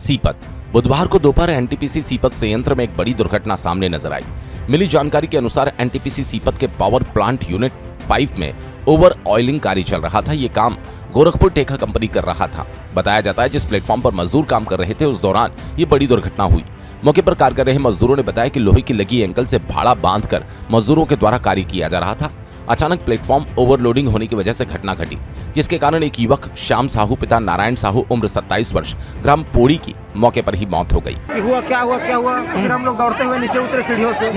सीपत। बुधवार को दोपहर एनटीपीसी सीपत संयंत्र में एक बड़ी दुर्घटना सामने नजर आई। मिली जानकारी के अनुसार एनटीपीसी सीपत के पावर प्लांट यूनिट 5 में ओवर ऑयलिंग कार्य चल रहा था। ये काम गोरखपुर टेका कंपनी कर रहा था। बताया जाता है जिस प्लेटफॉर्म पर मजदूर काम कर रहे थे उस दौरान ये बड़ी दुर्घटना हुई। मौके पर कार्य कर रहे मजदूरों ने बताया कि लोहे की लगी एंकल से भाड़ा बांधकर मजदूरों के द्वारा कार्य किया जा रहा था। अचानक प्लेटफॉर्म ओवरलोडिंग होने की वजह से घटना घटी, जिसके कारण एक युवक श्याम साहू पिता नारायण साहू उम्र 27 वर्ष ग्राम पोड़ी की मौके पर ही मौत हो गई। क्या हुआ फिर हम लोग दौड़ते हुए नीचे उतरे सीढ़ियों से,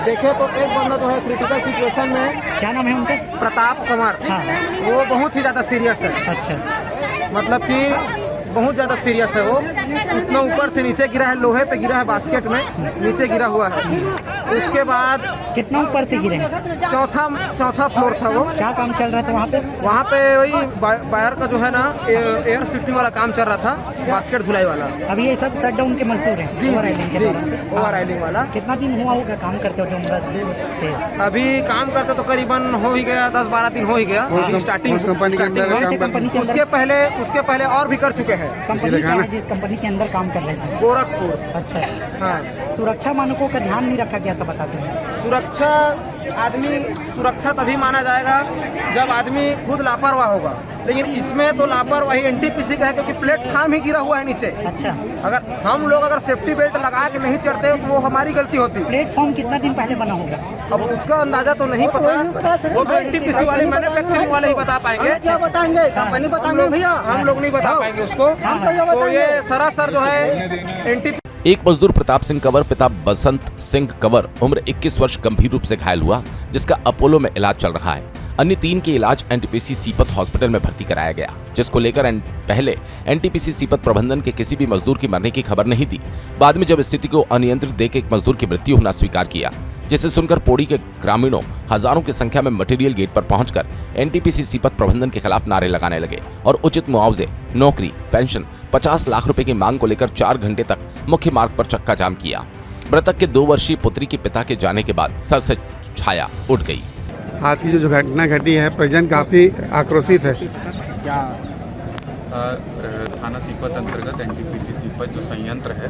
देखे तो एक बंदा जो है क्रिटिकल सिचुएशन में। क्या नाम है उनका? प्रताप कुमार। हाँ। वो बहुत ही ज्यादा सीरियस है। अच्छा, मतलब कि बहुत ज्यादा सीरियस है। वो इतना ऊपर से नीचे गिरा है, लोहे पे गिरा है, बास्केट में नीचे गिरा हुआ है। उसके बाद कितना ऊपर से गिरे हैं? चौथा फ्लोर था वो। क्या काम चल रहा था वहाँ पे? वहाँ पे वही वायर का जो है ना एयर शिफ्टिंग वाला काम चल रहा था, बास्केट धुलाई वाला। अभी ये सब शट डाउन के मजदूर हैं? जी, ओवर ऑयलिंग वाला। कितना दिन हुआ होगा काम करते हो? अभी काम करते तो करीबन हो ही गया 10-12 दिन हो ही गया। स्टार्टिंग कंपनी के अंदर उसके पहले और भी कर चुके हैं। कंपनी क्या है जिस कंपनी के अंदर काम कर रहे थे? गोरखपुर। अच्छा, हाँ। सुरक्षा मानकों का ध्यान नहीं रखा गया था, बताते हैं। सुरक्षा तभी माना जाएगा जब आदमी खुद लापरवाह होगा, लेकिन इसमें तो लापरवाही एनटीपीसी का है क्योंकि प्लेटफॉर्म ही गिरा हुआ है नीचे। अच्छा, अगर हम लोग सेफ्टी बेल्ट लगा के नहीं चढ़ते तो वो हमारी गलती होती। प्लेटफॉर्म कितना दिन पहले बना होगा? अब उसका अंदाजा तो नहीं पता, वो तो एनटीपीसी वाले मैन्युफैक्चरिंग वाले ही बता पाएंगे। क्या बताएंगे? कंपनी बताएंगे भैया, हम लोग नहीं बता पाएंगे उसको। तो ये सरासर जो है एनटीपीसी। एक मजदूर प्रताप सिंह कंवर पिता बसंत सिंह कंवर उम्र 21 वर्ष गंभीर रूप से घायल हुआ, जिसका अपोलो में इलाज चल रहा है। अन्य 3 के इलाज एनटीपीसी सीपत हॉस्पिटल में भर्ती कराया गया, जिसको लेकर पहले एनटीपीसी सीपत प्रबंधन के किसी भी मजदूर की मरने की खबर नहीं थी। बाद में जब स्थिति को अनियंत्रित देख एक मजदूर की मृत्यु होना स्वीकार किया, जिसे सुनकर पोड़ी के ग्रामीणों हजारों की संख्या में मटेरियल गेट पर पहुंचकर एनटीपीसी सीपत प्रबंधन के खिलाफ नारे लगाने लगे और उचित मुआवजे, नौकरी, पेंशन, 50 लाख रुपए की मांग को लेकर 4 घंटे तक मुख्य मार्ग पर चक्का जाम किया। मृतक के 2 वर्षीय पुत्री के पिता के जाने के बाद सर से छाया उठ गई। आज की जो घटना घटी है, परिजन काफी आक्रोशित है। थाना सीपत अंतर्गत एनटीपीसी सीपत जो संयंत्र है,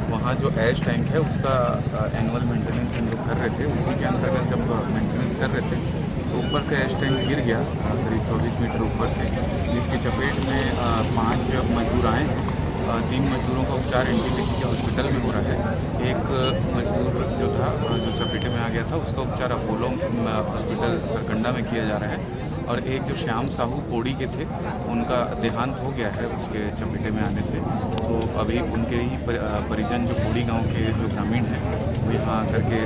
वहाँ जो ऐश टैंक है उसका एनुअल मेंटेनेंस हम लोग कर रहे थे। उसी के अंतर्गत जब मेंटेनेंस कर रहे थे तो ऊपर से ऐश टैंक गिर गया करीब 24 मीटर ऊपर से, जिसकी चपेट में 5 मजदूर आए हैं। 3 मजदूरों का उपचार एनटीपीसी के हॉस्पिटल में हो रहा है। एक मजदूर जो था जो चपेटे में आ गया था उसका उपचार अपोलो हॉस्पिटल सरकंडा में किया जा रहा है। और एक जो श्याम साहू पोड़ी के थे उनका देहांत हो गया है उसके चपेटे में आने से। तो अभी उनके ही परिजन जो पोड़ी गांव के जो ग्रामीण हैं वो यहाँ आकर के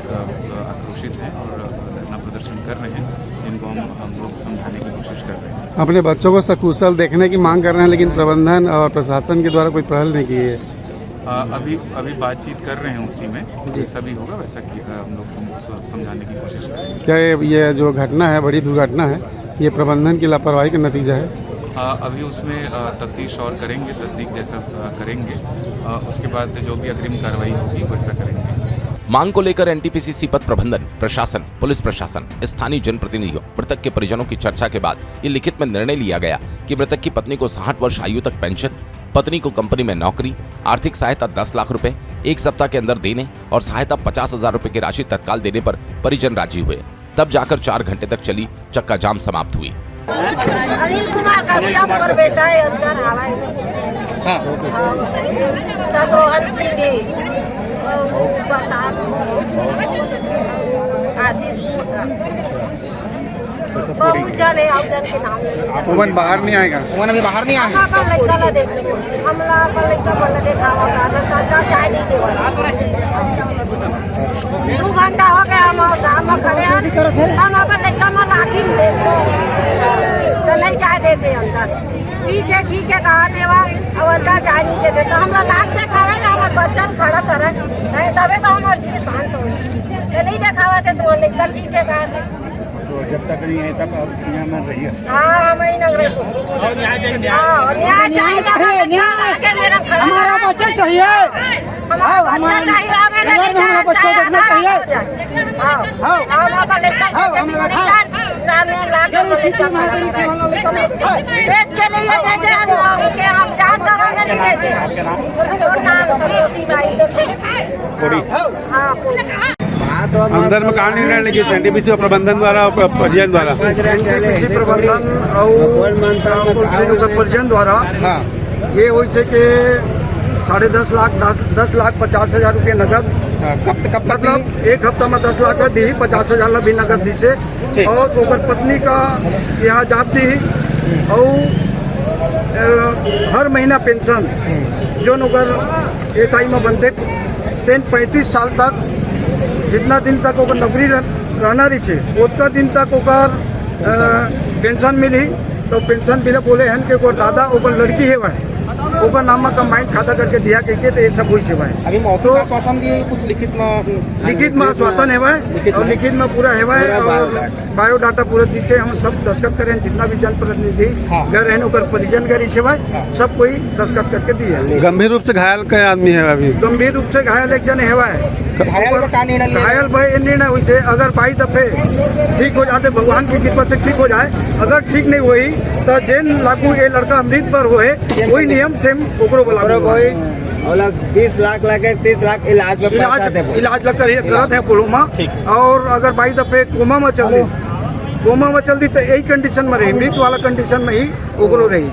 आक्रोशित हैं और धरना प्रदर्शन कर रहे हैं, जिनको हम लोग समझाने की कोशिश कर रहे हैं। अपने बच्चों को सकुशल देखने की मांग कर रहे हैं, लेकिन प्रबंधन और प्रशासन के द्वारा कोई पहल नहीं की है। अभी बातचीत कर रहे हैं उसी में, जैसा भी होगा वैसा हम लोग उनको समझाने की कोशिश करेंगे। क्या ये जो घटना है, बड़ी दुर्घटना है, ये प्रबंधन की लापरवाही का नतीजा है? अभी उसमें तफ्तीश और करेंगे, तस्दीक जैसा करेंगे, उसके बाद जो भी अग्रिम कार्रवाई होगी वैसा करेंगे। मांग को लेकर एनटीपीसी सीपत प्रबंधन, प्रशासन, पुलिस प्रशासन, स्थानीय जनप्रतिनिधियों, मृतक के परिजनों की चर्चा के बाद ये लिखित में निर्णय लिया गया कि मृतक की पत्नी को 60 वर्ष आयु तक पेंशन, पत्नी को कंपनी में नौकरी, आर्थिक सहायता 10 लाख रुपए 1 सप्ताह के अंदर देने और सहायता 50,000 रुपए की राशि तत्काल देने पर परिजन राजी हुए। तब जाकर 4 घंटे तक चली चक्का जाम समाप्त हुई। अनिल कुमार का सब पर बेटा है, अंदर हवाई सतोहन सिंह, प्रताप आशीष बहुत जने औजन के नाम। उमन बाहर नहीं आएगा? उमन अभी बाहर नहीं आया। पर लड़का ला देते हमला पर लड़का बोल देखा होगा आधार चाय नहीं देवा। 2 घंटा हो गया हम गाँव में खड़े हैं, हम अपन लड़का में लाठी में देखो तो नहीं चाय देते अंदर। ठीक है कहा देवा, अब अंदर चाय नहीं देते तो हमरा लाख देखावे ना, हमारे बच्चन खड़ा करे नहीं तबे तो हमारे जी शांत हो। नहीं देखावे थे तो लड़का ठीक है कहा थे। तो जब तक नहीं है तब आप यहाँ में रहिए। हाँ हम ही नग रहे। न्याय चाहिए, हमारा बच्चा चाहिए, हमारा चाहिए, हमें नहीं बच्चा चाहिए। सामने ला के पेट के लिए भेजे हम लोग के हम जान दवा नहीं देते। और नाम संतोषी बाई। हाँ अंदर में कहाँ निर्णय लेंगे एनटीपीसी और प्रबंधन द्वारा और परिजन द्वारा? एनटीपीसी प्रबंधन और परिजन द्वारा ये हो कि 10.5 लाख 10,50,000 रुपये नगद। मतलब एक हफ्ता में 10 लाख दी 50,000 भी नगद दी से और ओकर पत्नी का यहाँ जाती और हर महीना पेंशन जो ओकर SI में बनते 35 साल तक जितना दिन तक ओकर नौकरी रहना रही है उतना दिन तक ओकर पेंशन मिली। तो पेंशन मिले बोले हैं कि ओकर दादा ओकर लड़की है वह ओकर नाम में कंबाइंड खाता करके दिया करके तो ये सब हुई सेवा है। अभी मौखिक आश्वासन दिए कुछ लिखित में आश्वासन है और लिखित में पूरा है और बायोडाटा पूरा दी से हम सब दस्तखत करें जितना भी जनप्रतिनिधि घर है ओकर परिजन गरी सेवा सब कोई दस्तखत करके दिए। गंभीर रूप से घायल कई आदमी है? अभी गंभीर रूप से घायल एक जन है। घायल भाई निर्णय हुई से अगर 22 दफे ठीक हो जाते भगवान की कृपा से ठीक हो जाए, अगर ठीक नहीं हुई तो जेन लागू ये लड़का अमृत पर हुए वही नियम सेम ओकरो बोला 20 लाख लगे 30 लाख इलाज लग कर करत है पुलुमा। और अगर 22 दफे कोमा में चल दी तो यही कंडीशन में रही मृत वाला कंडीशन में ही ओकरो रही।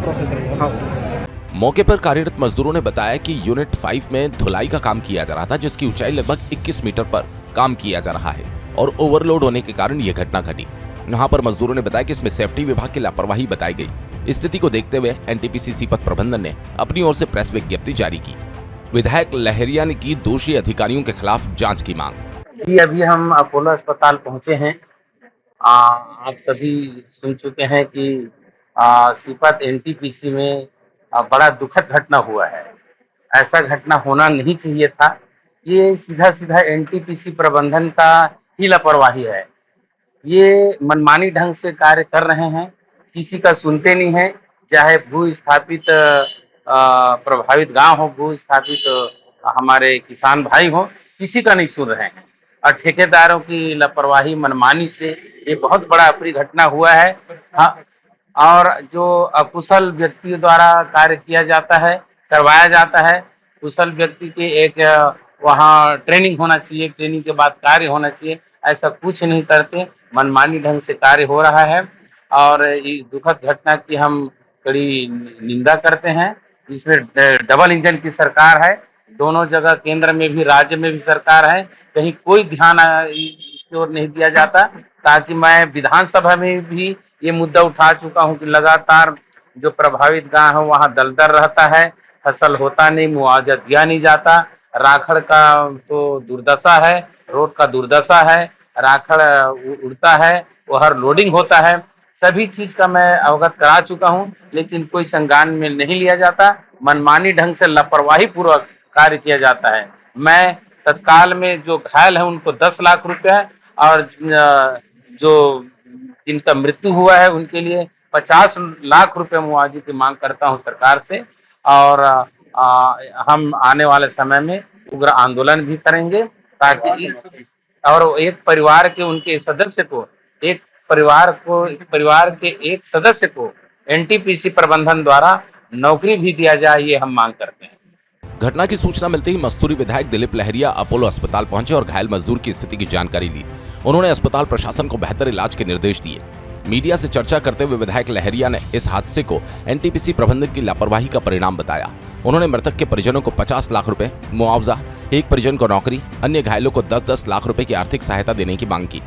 मौके पर कार्यरत मजदूरों ने बताया कि यूनिट 5 में धुलाई का काम किया जा रहा था, जिसकी ऊंचाई लगभग 21 मीटर पर काम किया जा रहा है और ओवरलोड होने के कारण यह घटना घटी। यहाँ पर मजदूरों ने बताया कि इसमें सेफ्टी विभाग की लापरवाही बताई गई। स्थिति को देखते हुए एनटीपीसी सीपत प्रबंधन ने अपनी ओर से प्रेस विज्ञप्ति जारी की। विधायक लहरिया ने की दोषी अधिकारियों के खिलाफ जांच की मांग। जी अभी हम अपोलो अस्पताल पहुंचे हैं। आप सभी सुन चुके हैं कि सीपत एनटीपीसी में बड़ा दुखद घटना हुआ है। ऐसा घटना होना नहीं चाहिए था। ये सीधा एनटीपीसी प्रबंधन का ही लापरवाही है। ये मनमानी ढंग से कार्य कर रहे हैं, किसी का सुनते नहीं है। चाहे भू स्थापित प्रभावित गांव हो, भू स्थापित हमारे किसान भाई हो, किसी का नहीं सुन रहे हैं। और ठेकेदारों की लापरवाही मनमानी से ये बहुत बड़ा अप्रिय घटना हुआ है। हाँ, और जो अकुशल व्यक्ति द्वारा कार्य किया जाता है, करवाया जाता है, कुशल व्यक्ति के एक वहाँ ट्रेनिंग होना चाहिए, ट्रेनिंग के बाद कार्य होना चाहिए। ऐसा कुछ नहीं करते, मनमानी ढंग से कार्य हो रहा है और इस दुखद घटना की हम कड़ी निंदा करते हैं। इसमें डबल इंजन की सरकार है, दोनों जगह केंद्र में भी राज्य में भी सरकार है, कहीं कोई ध्यान इसकी ओर नहीं दिया जाता। ताकि मैं विधानसभा में भी ये मुद्दा उठा चुका हूँ कि लगातार जो प्रभावित गांव है वहाँ दलदल रहता है, फसल होता नहीं, मुआवजा दिया नहीं जाता, राखड़ का तो दुर्दशा है, रोड का दुर्दशा है, राखड़ उड़ता है, वो हर लोडिंग होता है। सभी चीज का मैं अवगत करा चुका हूँ, लेकिन कोई संज्ञान में नहीं लिया जाता। मनमानी ढंग से लापरवाही पूर्वक कार्य किया जाता है। मैं तत्काल में जो घायल है उनको 10 लाख रुपए और जो जिनका मृत्यु हुआ है उनके लिए 50 लाख रुपए मुआवजे की मांग करता हूं सरकार से। और हम आने वाले समय में उग्र आंदोलन भी करेंगे ताकि और एक परिवार के उनके सदस्य को एक परिवार के एक सदस्य को एनटीपीसी प्रबंधन द्वारा नौकरी भी दिया जाए, ये हम मांग करते हैं। घटना की सूचना मिलते ही मस्तूरी विधायक दिलीप लहरिया अपोलो अस्पताल पहुंचे और घायल मजदूर की स्थिति की जानकारी ली। उन्होंने अस्पताल प्रशासन को बेहतर इलाज के निर्देश दिए। मीडिया से चर्चा करते हुए विधायक लहरिया ने इस हादसे को एनटीपीसी प्रबंधन की लापरवाही का परिणाम बताया। उन्होंने मृतक के परिजनों को 50 लाख रुपए मुआवजा, एक परिजन को नौकरी, अन्य घायलों को 10-10 लाख रुपए की आर्थिक सहायता देने की मांग की।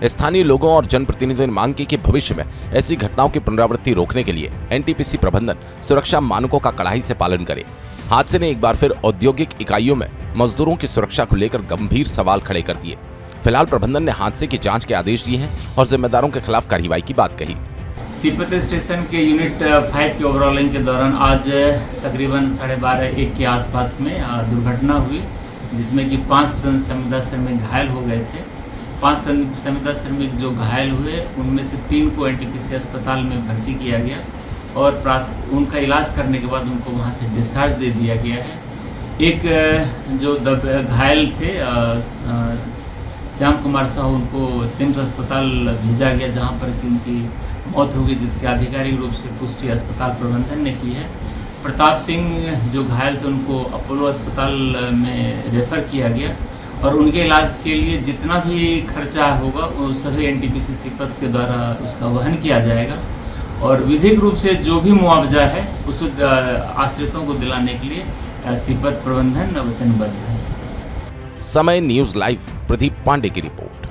स्थानीय लोगों और जनप्रतिनिधियों ने मांग की कि भविष्य में ऐसी घटनाओं की पुनरावृत्ति रोकने के लिए एनटीपीसी प्रबंधन सुरक्षा मानकों का कड़ाई से पालन करे। हादसे ने एक बार फिर औद्योगिक इकाइयों में मजदूरों की सुरक्षा को लेकर गंभीर सवाल खड़े कर दिए। फिलहाल प्रबंधन ने हादसे की जांच के आदेश दिए हैं और जिम्मेदारों के खिलाफ कार्रवाई की बात कही। सीपत स्टेशन के यूनिट 5 के ओवरऑलिंग के दौरान आज तकरीबन 12:30-1 के आसपास में दुर्घटना हुई, जिसमें कि 5 संविदा श्रमिक घायल हो गए थे। 5 संविदा श्रमिक जो घायल हुए उनमें से 3 को एनटीपीसी अस्पताल में भर्ती किया गया और उनका इलाज करने के बाद उनको वहां से डिस्चार्ज दे दिया गया है। एक जो घायल थे श्याम कुमार साहू उनको सिम्स अस्पताल भेजा गया, जहां पर कि उनकी मौत हो गई, जिसकी आधिकारिक रूप से पुष्टि अस्पताल प्रबंधन ने की है। प्रताप सिंह जो घायल थे उनको अपोलो अस्पताल में रेफ़र किया गया और उनके इलाज के लिए जितना भी खर्चा होगा वो सभी एनटीपीसी सीपत के द्वारा उसका वहन किया जाएगा और विधिक रूप से जो भी मुआवजा है उस आश्रितों को दिलाने के लिए सीपत प्रबंधन वचनबद्ध है। समय न्यूज़ लाइव प्रदीप पांडे की रिपोर्ट।